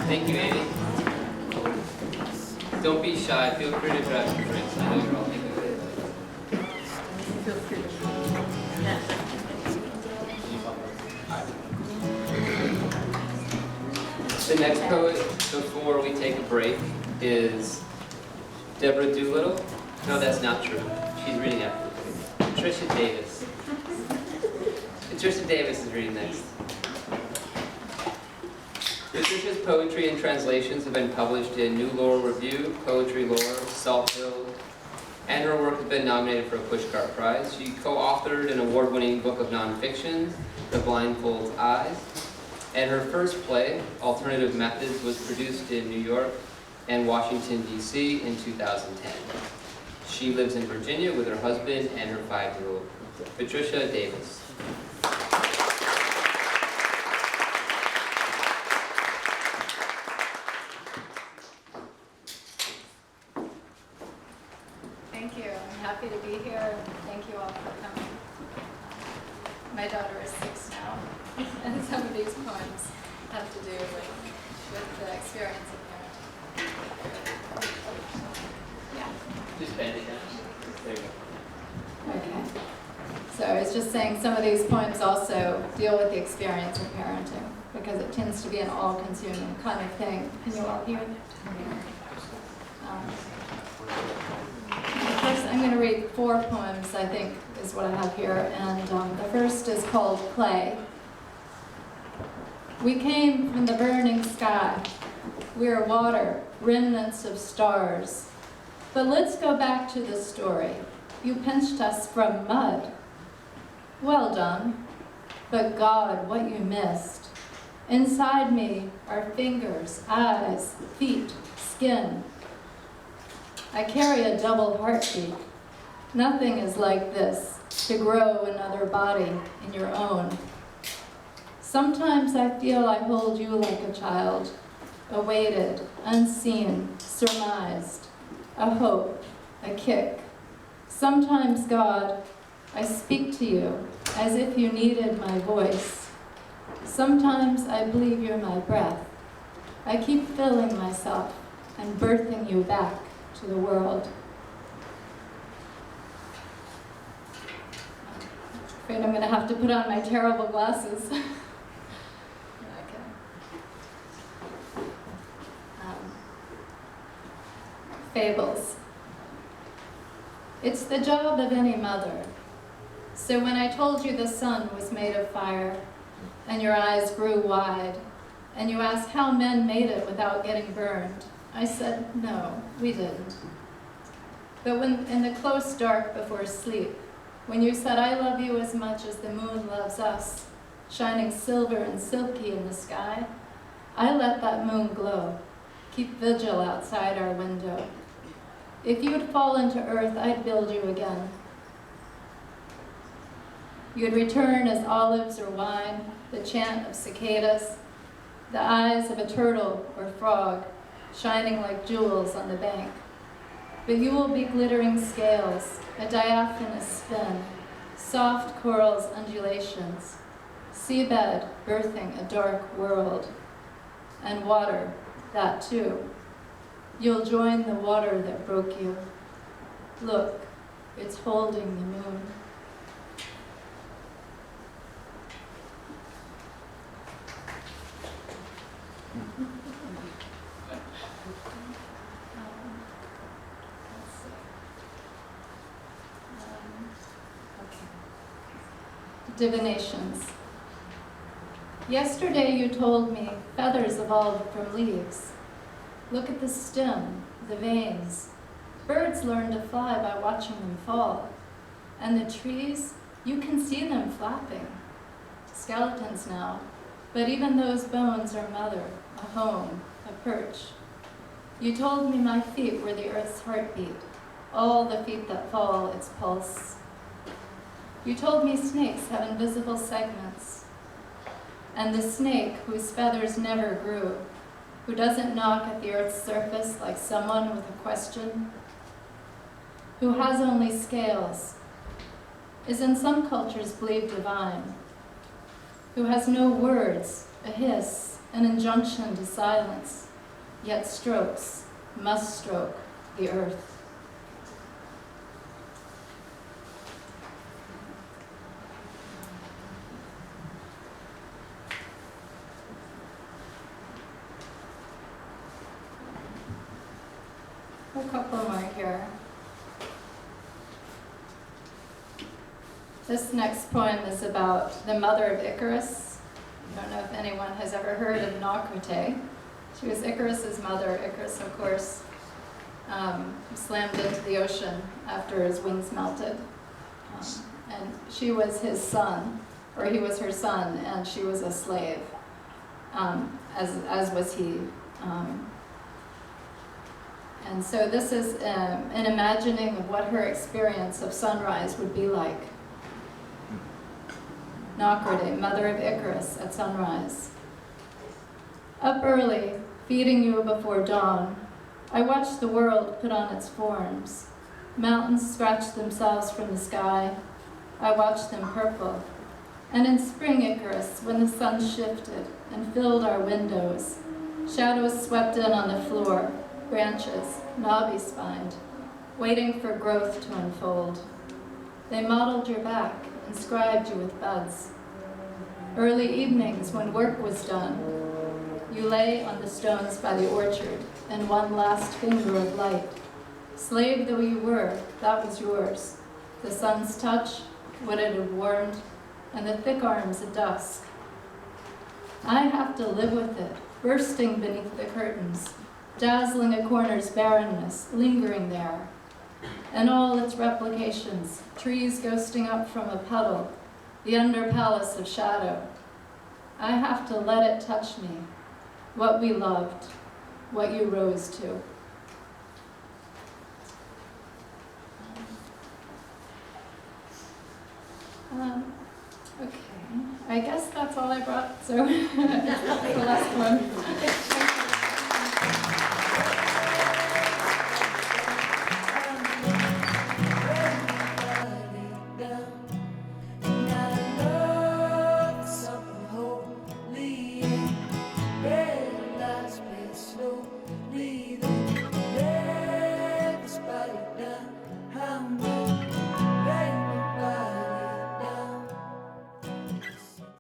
Thank you, Annie. Don't be shy. Feel free to grab some drinks. I know you're all thinking of it. Feel free to. The next poet, before we take a break, is Deborah Doolittle. No, that's not true. She's reading after. Patricia Davis. Patricia Davis is reading next. Patricia's poetry and translations have been published in New Laurel Review, Poetry Lore, Saltville, and her work has been nominated for a Pushcart Prize. She co-authored an award-winning book of nonfiction, The Blindfold's Eyes, and her first play, Alternative Methods, was produced in New York and Washington, D.C. in 2010. She lives in Virginia with her husband and her 5-year-old. Patricia Davis. Thank you. I'm happy to be here. Thank you all for coming. My daughter is 6 now, and some of these poems have to do with the experience of parenting. Yeah. Just bend it down. There you go. Okay. So I was just saying some of these poems also deal with the experience of parenting because it tends to be an all-consuming kind of thing. Can you all hear that? First, I'm going to read 4 poems, I think, is what I have here. And the first is called Play. We came from the burning sky. We are water, remnants of stars. But let's go back to the story. You pinched us from mud. Well done. But God, what you missed. Inside me are fingers, eyes, feet, skin. I carry a double heartbeat. Nothing is like this, to grow another body in your own. Sometimes I feel I hold you like a child, awaited, unseen, surmised, a hope, a kick. Sometimes, God, I speak to you as if you needed my voice. Sometimes I believe you're my breath. I keep filling myself and birthing you back to the world. I'm afraid I'm going to have to put on my terrible glasses. Okay. Fables. It's the job of any mother. So when I told you the sun was made of fire, and your eyes grew wide, and you asked how men made it without getting burned, I said, no, we didn't. But when in the close dark before sleep, when you said, I love you as much as the moon loves us, shining silver and silky in the sky, I let that moon glow, keep vigil outside our window. If you would fall into earth, I'd build you again. You'd return as olives or wine, the chant of cicadas, the eyes of a turtle or frog, shining like jewels on the bank. But you will be glittering scales, a diaphanous spin, soft corals undulations, seabed birthing a dark world, and water, that too. You'll join the water that broke you. Look, it's holding the moon. Divinations. Yesterday you told me feathers evolved from leaves. Look at the stem, the veins. Birds learn to fly by watching them fall. And the trees, you can see them flapping. Skeletons now, but even those bones are mother, a home, a perch. You told me my feet were the earth's heartbeat, all the feet that fall its pulse. You told me snakes have invisible segments, and the snake whose feathers never grew, who doesn't knock at the earth's surface like someone with a question, who has only scales, is in some cultures believed divine. who has no words, a hiss, an injunction to silence, yet strokes, must stroke, the earth. A couple more here. This next poem is about the mother of Icarus. I don't know if anyone has ever heard of Naukrite. She was Icarus's mother. Icarus, of course, slammed into the ocean after his wings melted. And she was his son, or he was her son, and she was a slave, as was he. And so this is an imagining of what her experience of sunrise would be like. Naukrite, mother of Icarus, at sunrise. Up early, feeding you before dawn, I watched the world put on its forms. Mountains scratched themselves from the sky. I watched them purple. And in spring, Icarus, when the sun shifted and filled our windows, shadows swept in on the floor, branches, knobby-spined, waiting for growth to unfold. They modeled your back, inscribed you with buds. Early evenings when work was done, you lay on the stones by the orchard in one last finger of light. Slave though you were, that was yours. The sun's touch, what it had warmed, and the thick arms at dusk. I have to live with it, bursting beneath the curtains, dazzling a corner's barrenness, lingering there, and all its replications, trees ghosting up from a puddle, the under-palace of shadow. I have to let it touch me, what we loved, what you rose to. Okay, I guess that's all I brought, so that's the last one.